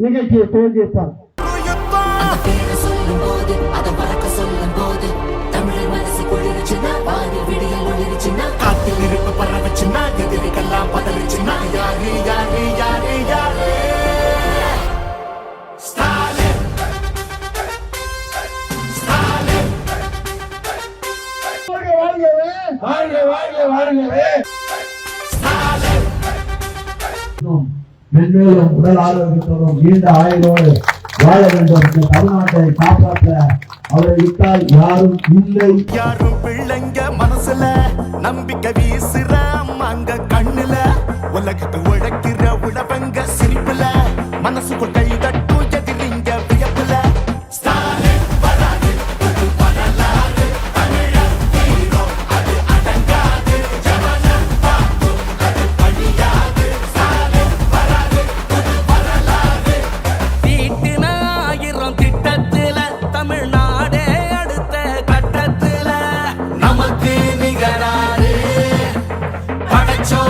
நிகழ்ச்சியை துவங்கியிருப்பார். காத்தில் இருப்பு பரவச்சுன்னா எதிரிகள்லாம் பதறிச்சுன்னா யாரு யாரு யாரு யாரு ஸ்டாலின் ஸ்டாலின் வாழ்க வாழ்க வாழ்கவே. மென்மேலும் உடல் ஆரோக்கியத்தோடும் நீண்ட ஆயுளோடு வாழ வேண்டும். இந்த தமிழ்நாட்டை காப்பாற்ற அவரை விட்டால் யாரும் இல்லை. யாரும் பிள்ளைங்க மனசுல நம்பிக்கை வீசுற அம்மாங்க கண்ணுல உலகத்தை உழைக்கிற உழவங்க சிரிப்புல மனசுக்குள் கை தட்டும் எதிரிங்க வியப்புல ஸ்டாலின் வராது புது வரலாறு தமிழர் ஹீரோ அது அடங்காது ஜவனம் பாக்கும் அது பழியாது ஸ்டாலின் வராது புது வரலாறு தீட்டின 1000 திட்டத்துல தமிழ்நாடே அடுத்த கட்டத்துல நமக்கு நிகராறு படைச்சோ